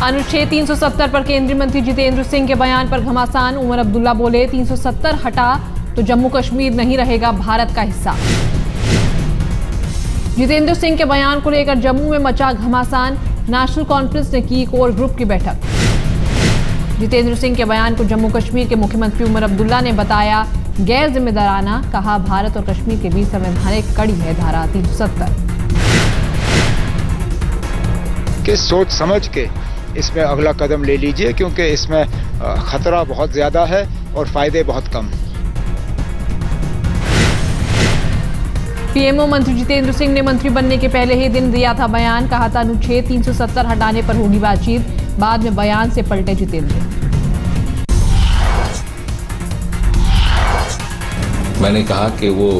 अनुच्छेद 370 पर केंद्रीय मंत्री जितेंद्र सिंह के बयान पर घमासान। उमर अब्दुल्ला बोले 370 हटा तो जम्मू कश्मीर नहीं रहेगा भारत का हिस्सा। जितेंद्र सिंह के बयान को लेकर जम्मू में मचा घमासान। नेशनल कॉन्फ्रेंस ने की कोर ग्रुप की बैठक। जितेंद्र सिंह के बयान को जम्मू कश्मीर के मुख्यमंत्री उमर अब्दुल्ला ने बताया गैर जिम्मेदाराना। कहा भारत और कश्मीर के बीच संवैधानिक कड़ी है धारा 370 के सोच समझ के इसमें अगला कदम ले लीजिए, क्योंकि इसमें खतरा बहुत ज्यादा है और फायदे बहुत कम। पीएमओ मंत्री जितेंद्र सिंह ने मंत्री बनने के पहले ही दिन दिया था बयान। कहा था अनुच्छेद 370 हटाने पर होगी बातचीत। बाद में बयान से पलटे जितेंद्र। मैंने कहा कि वो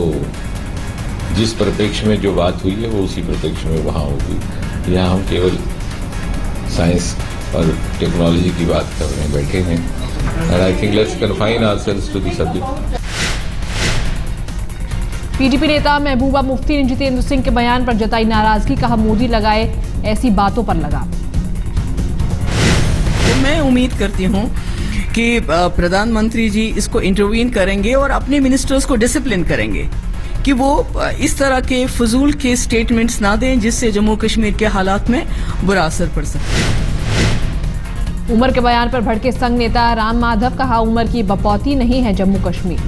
जिस परिप्रेक्ष्य में जो बात हुई है वो उसी परिप्रेक्ष्य में वहां होगी। यहाँ हम केवल साइंस और टेक्नोलॉजी की बात करने बैठे हैं। And I think let's confine ourselves to the subject. PDP नेता महबूबा मुफ्ती ने जितेंद्र सिंह के बयान पर जताई नाराजगी। कहा मोदी लगाए ऐसी बातों पर लगाम। तो मैं उम्मीद करती हूं कि प्रधानमंत्री जी इसको इंटरवीन करेंगे और अपने मिनिस्टर्स को डिसिप्लिन करेंगे कि वो इस तरह के फजूल के स्टेटमेंट्स ना दें जिससे जम्मू कश्मीर के हालात में बुरा असर पड़ सके। उमर के बयान पर भड़के संघ नेता राम माधव। कहा उमर की बपौती नहीं है जम्मू कश्मीर।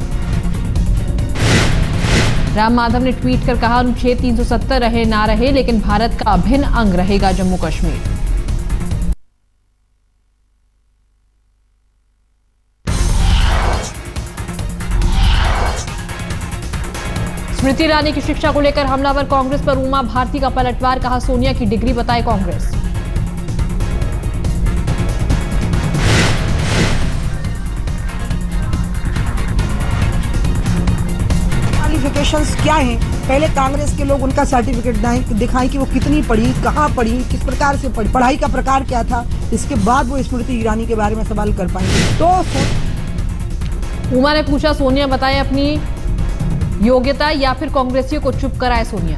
राम माधव ने ट्वीट कर कहा अनुच्छेद 370 रहे ना रहे लेकिन भारत का अभिन्न अंग रहेगा जम्मू कश्मीर। स्मृति ईरानी की शिक्षा को लेकर हमलावर कांग्रेस पर उमा भारती का पलटवार। कहा सोनिया की डिग्री बताए कांग्रेस। क्वालिफिकेशंस क्या हैं, पहले कांग्रेस के लोग उनका सर्टिफिकेट दिखाएं कि वो कितनी पढ़ी, कहाँ पढ़ी, किस प्रकार से पढ़ी, पढ़ाई का प्रकार क्या था। इसके बाद वो स्मृति ईरानी के बारे में सवाल कर पाएंगे। तो उमा ने पूछा सोनिया बताए अपनी योग्यता या फिर कांग्रेसियों को चुप कराए सोनिया।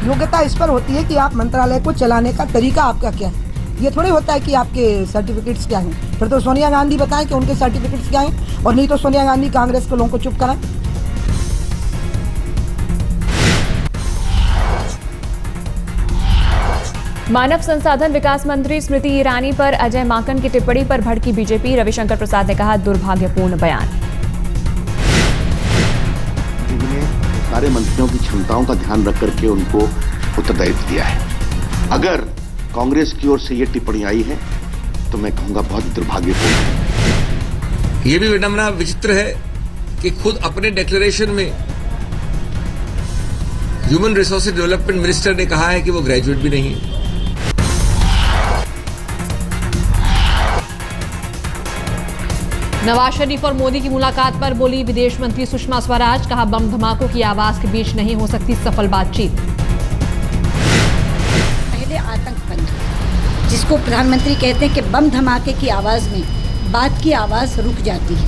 योग्यता इस पर होती है कि आप मंत्रालय को चलाने का तरीका आपका क्या है। ये थोड़ी होता है कि आपके सर्टिफिकेट्स क्या हैं। फिर तो सोनिया गांधी बताएं कि उनके सर्टिफिकेट्स क्या हैं, और नहीं तो सोनिया गांधी कांग्रेस के लोगों को चुप कराएं। मानव संसाधन विकास मंत्री स्मृति ईरानी पर अजय माकन की टिप्पणी पर भड़की बीजेपी। रविशंकर प्रसाद ने कहा दुर्भाग्यपूर्ण बयान। सारे मंत्रियों की क्षमताओं का ध्यान रख करके उनको उत्तरदायित्व दिया है। अगर कांग्रेस की ओर से ये टिप्पणी आई है तो मैं कहूंगा बहुत दुर्भाग्यपूर्ण है। ये भी विडंबना विचित्र है कि खुद अपने डिक्लेरेशन में ह्यूमन रिसोर्सेज डेवलपमेंट मिनिस्टर ने कहा है कि वो ग्रेजुएट भी नहीं है। नवाज शरीफ और मोदी की मुलाकात पर बोली विदेश मंत्री सुषमा स्वराज। कहा बम धमाकों की आवाज के बीच नहीं हो सकती सफल बातचीत। पहले आतंक बंद, जिसको प्रधानमंत्री कहते हैं कि बम धमाके की आवाज में बात की आवाज रुक जाती है,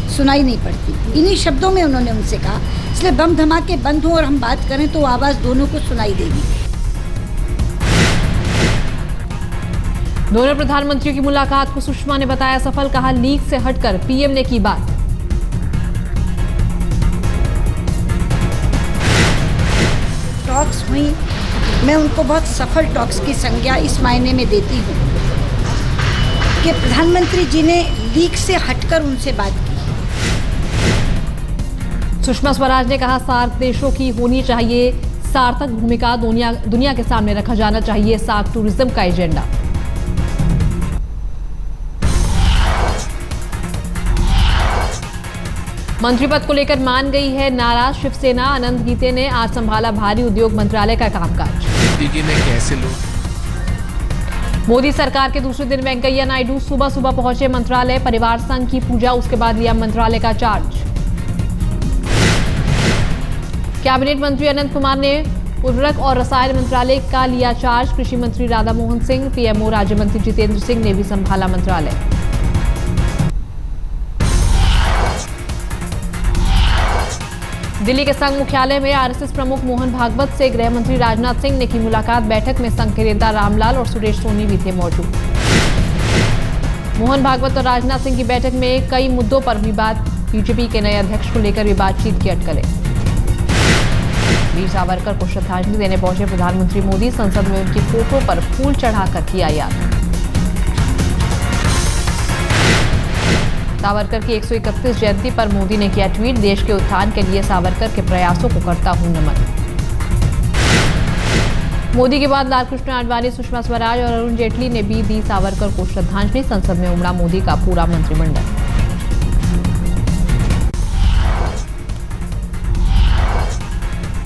सुनाई नहीं पड़ती। इन्हीं शब्दों में उन्होंने उनसे कहा, इसलिए बम धमाके बंद हो और हम बात करें तो आवाज दोनों को सुनाई देगी। दोनों प्रधानमंत्रियों की मुलाकात को सुषमा ने बताया सफल। कहा लीक से हटकर पीएम ने की बात। टॉक्स हुई, मैं उनको बहुत सफल टॉक्स की संज्ञा इस मायने में देती हूँ कि प्रधानमंत्री जी ने लीक से हटकर उनसे बात की। सुषमा स्वराज ने कहा सार्क देशों की होनी चाहिए सार्थक भूमिका। दुनिया के सामने रखा जाना चाहिए सार्क टूरिज्म का एजेंडा। मंत्री पद को लेकर मान गई है नाराज शिवसेना। अनंत गीते ने आज संभाला भारी उद्योग मंत्रालय का कामकाज। कैसे लोग मोदी सरकार के दूसरे दिन वेंकैया नायडू सुबह सुबह पहुंचे मंत्रालय। परिवार संघ की पूजा, उसके बाद लिया मंत्रालय का चार्ज। कैबिनेट मंत्री अनंत कुमार ने उर्वरक और रसायन मंत्रालय का लिया चार्ज। कृषि मंत्री राधा मोहन सिंह, पीएमओ राज्य मंत्री जितेंद्र सिंह ने भी संभाला मंत्रालय। दिल्ली के संघ मुख्यालय में आरएसएस प्रमुख मोहन भागवत से गृह मंत्री राजनाथ सिंह ने की मुलाकात। बैठक में संघ के नेता रामलाल और सुरेश सोनी भी थे मौजूद। मोहन भागवत और राजनाथ सिंह की बैठक में कई मुद्दों पर हुई बात। बीजेपी के नए अध्यक्ष को लेकर भी बातचीत की अटकलें। वीर सावरकर को श्रद्धांजलि देने पहुंचे प्रधानमंत्री मोदी। संसद में उनकी फोटो पर फूल चढ़ाकर किया याद। सावरकर की 131 जयंती पर मोदी ने किया ट्वीट। देश के उत्थान के लिए सावरकर के प्रयासों को करता हूं नमन। मोदी के बाद लालकृष्ण आडवाणी, सुषमा स्वराज और अरुण जेटली ने भी दी सावरकर को श्रद्धांजलि। संसद में उमड़ा मोदी का पूरा मंत्रिमंडल।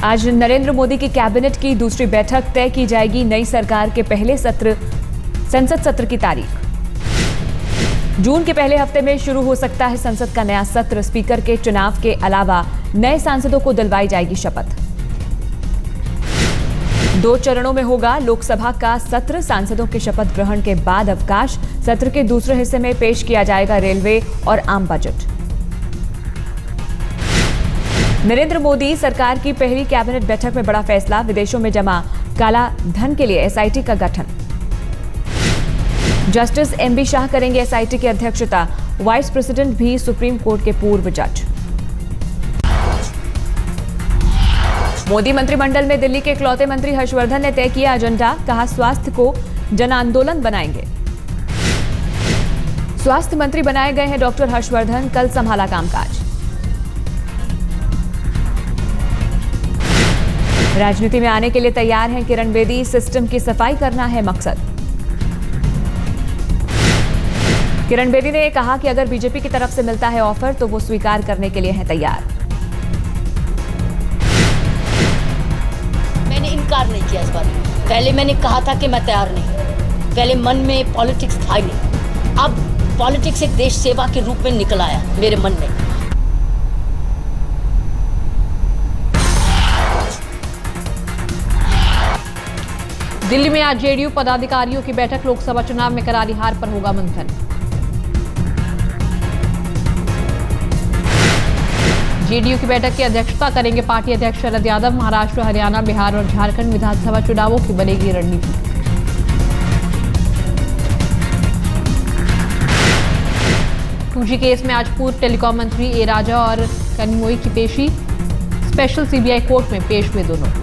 आज नरेंद्र मोदी की कैबिनेट की दूसरी बैठक तय की जाएगी। नई सरकार के पहले संसद सत्र की तारीख जून के पहले हफ्ते में शुरू हो सकता है। संसद का नया सत्र। स्पीकर के चुनाव के अलावा नए सांसदों को दिलवाई जाएगी शपथ। 2 चरणों में होगा लोकसभा का सत्र। सांसदों के शपथ ग्रहण के बाद अवकाश। सत्र के दूसरे हिस्से में पेश किया जाएगा रेलवे और आम बजट। नरेंद्र मोदी सरकार की पहली कैबिनेट बैठक में बड़ा फैसला। विदेशों में जमा काला धन के लिए एसआईटी का गठन। जस्टिस एमबी शाह करेंगे एसआईटी की अध्यक्षता। वाइस प्रेसिडेंट भी सुप्रीम कोर्ट के पूर्व जज। मोदी मंत्रिमंडल में दिल्ली के इकलौते मंत्री हर्षवर्धन ने तय किया एजेंडा। कहा स्वास्थ्य को जन आंदोलन बनाएंगे। स्वास्थ्य मंत्री बनाए गए हैं डॉक्टर हर्षवर्धन। कल संभाला कामकाज। राजनीति में आने के लिए तैयार हैं किरण बेदी। सिस्टम की सफाई करना है मकसद। किरण बेदी ने कहा कि अगर बीजेपी की तरफ से मिलता है ऑफर तो वो स्वीकार करने के लिए है तैयार। मैंने इनकार नहीं किया इस बार। पहले मैंने कहा था कि मैं तैयार नहीं। पहले मन में पॉलिटिक्स था ही नहीं। अब पॉलिटिक्स एक देश सेवा के रूप में निकल आया मेरे मन में। दिल्ली में आज जेडीयू पदाधिकारियों की बैठक। लोकसभा चुनाव में करारी हार पर होगा मंथन। जेडीयू की बैठक की अध्यक्षता करेंगे पार्टी अध्यक्ष शरद यादव। महाराष्ट्र, हरियाणा, बिहार और झारखंड विधानसभा चुनावों की बनेगी रणनीति। टूजी केस में आज पूर्व टेलीकॉम मंत्री ए राजा और कनिमोई की पेशी। स्पेशल सीबीआई कोर्ट में पेश हुए दोनों।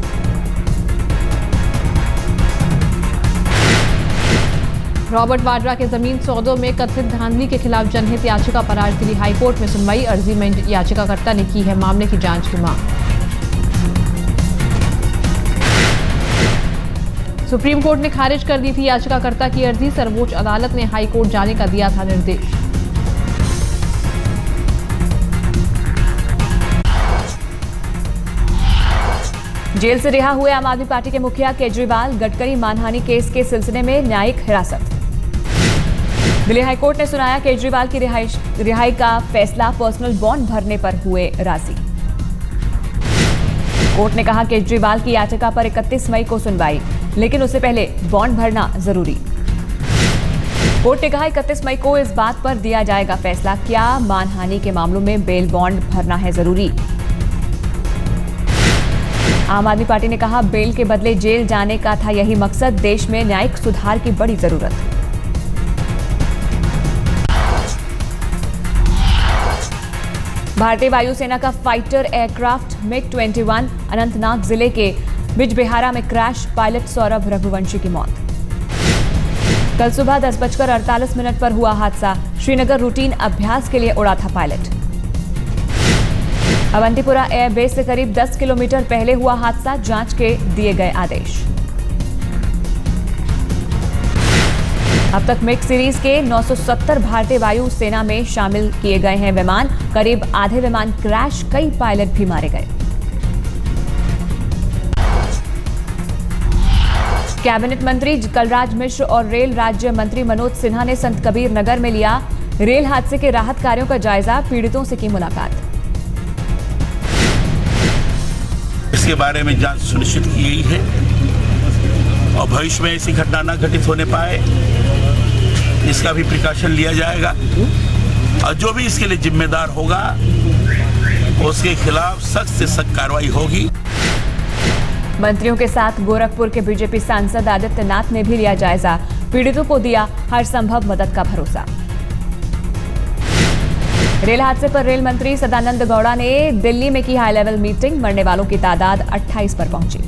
रॉबर्ट वाड्रा के जमीन सौदों में कथित धांधली के खिलाफ जनहित याचिका पर आज दिल्ली हाईकोर्ट में सुनवाई। अर्जी में याचिकाकर्ता ने की है मामले की जांच की मांग। सुप्रीम कोर्ट ने खारिज कर दी थी याचिकाकर्ता की अर्जी। सर्वोच्च अदालत ने हाईकोर्ट जाने का दिया था निर्देश। जेल से रिहा हुए आम आदमी पार्टी के मुखिया केजरीवाल। गडकरी मानहानि केस के सिलसिले में न्यायिक हिरासत। दिल्ली हाईकोर्ट ने सुनाया केजरीवाल की रिहाई का फैसला। पर्सनल बॉन्ड भरने पर हुए राजी। कोर्ट ने कहा केजरीवाल की याचिका पर 31 मई को सुनवाई, लेकिन उससे पहले बॉन्ड भरना जरूरी। कोर्ट ने कहा 31 मई को इस बात पर दिया जाएगा फैसला क्या मानहानि के मामलों में बेल बॉन्ड भरना है जरूरी। आम आदमी पार्टी ने कहा बेल के बदले जेल जाने का था यही मकसद। देश में न्यायिक सुधार की बड़ी जरूरत। भारतीय वायुसेना का फाइटर एयरक्राफ्ट MiG-21 अनंतनाग जिले के बिजबिहारा में क्रैश। पायलट सौरभ रघुवंशी की मौत। कल सुबह 10:48 पर हुआ हादसा। श्रीनगर रूटीन अभ्यास के लिए उड़ा था पायलट। अवंतीपुरा एयरबेस से करीब 10 किलोमीटर पहले हुआ हादसा। जांच के दिए गए आदेश। अब तक मिग सीरीज के 970 भारतीय वायु सेना में शामिल किए गए हैं विमान। करीब आधे विमान क्रैश, कई पायलट भी मारे गए। कैबिनेट मंत्री कलराज मिश्र और रेल राज्य मंत्री मनोज सिन्हा ने संत कबीर नगर में लिया रेल हादसे के राहत कार्यों का जायजा। पीड़ितों से की मुलाकात। इसके बारे में जांच सुनिश्चित की गई है और भविष्य में ऐसी घटना न घटित होने पाए इसका भी प्रिकॉशन लिया जाएगा और जो भी इसके लिए जिम्मेदार होगा वो उसके खिलाफ सख्त से सख्त कार्रवाई होगी। मंत्रियों के साथ गोरखपुर के बीजेपी सांसद आदित्यनाथ ने भी लिया जायजा, पीड़ितों को दिया हर संभव मदद का भरोसा। रेल हादसे पर रेल मंत्री सदानंद गौड़ा ने दिल्ली में की हाई लेवल मीटिंग, मरने वालों की तादाद 28 पर पहुंची।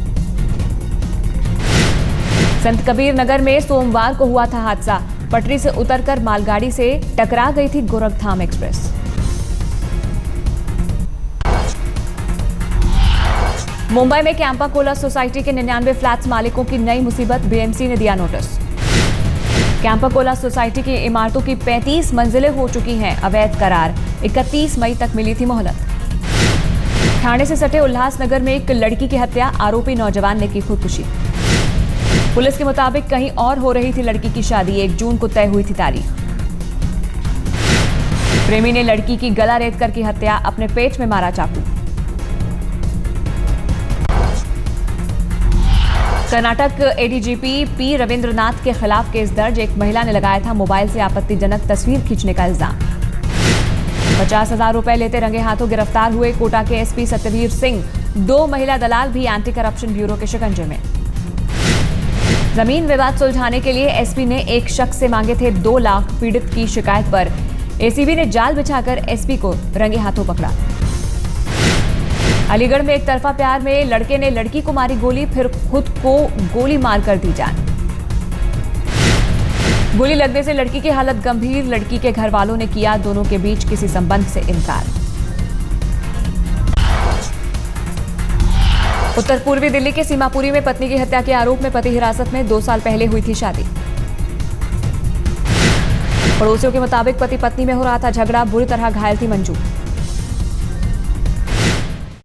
संत कबीर नगर में सोमवार को हुआ था हादसा, पटरी से उतरकर मालगाड़ी से टकरा गई थी गोरखधाम एक्सप्रेस। मुंबई में कैंपा कोला सोसाइटी के 99 फ्लैट्स मालिकों की नई मुसीबत, बीएमसी ने दिया नोटिस। कैंपा कोला सोसाइटी की इमारतों की 35 मंजिलें हो चुकी हैं अवैध करार, 31 मई तक मिली थी मोहलत। ठाणे से सटे उल्लासनगर में एक लड़की की हत्या, आरोपी नौजवान ने की खुदकुशी। पुलिस के मुताबिक कहीं और हो रही थी लड़की की शादी, 1 जून को तय हुई थी तारीख। प्रेमी ने लड़की की गला रेतकर की हत्या, अपने पेट में मारा चाकू। कर्नाटक एडीजीपी पी रविंद्रनाथ के खिलाफ केस दर्ज, एक महिला ने लगाया था मोबाइल से आपत्तिजनक तस्वीर खींचने का इल्जाम। 50,000 रुपए लेते रंगे हाथों गिरफ्तार हुए कोटा के एसपी सत्यवीर सिंह, 2 महिला दलाल भी एंटी करप्शन ब्यूरो के शिकंजे में। जमीन विवाद सुलझाने के लिए एसपी ने एक शख्स से मांगे थे 2 लाख, पीड़ित की शिकायत पर एसीबी ने जाल बिछाकर एसपी को रंगे हाथों पकड़ा। अलीगढ़ में एक तरफा प्यार में लड़के ने लड़की को मारी गोली, फिर खुद को गोली मारकर दी जान। गोली लगने से लड़की की हालत गंभीर, लड़की के घर वालों ने किया दोनों के बीच किसी संबंध से इनकार। उत्तर पूर्वी दिल्ली के सीमापुरी में पत्नी की हत्या के आरोप में पति हिरासत में, 2 साल पहले हुई थी शादी। पड़ोसियों के मुताबिक पति पत्नी में हो रहा था झगड़ा, बुरी तरह घायल थी मंजू।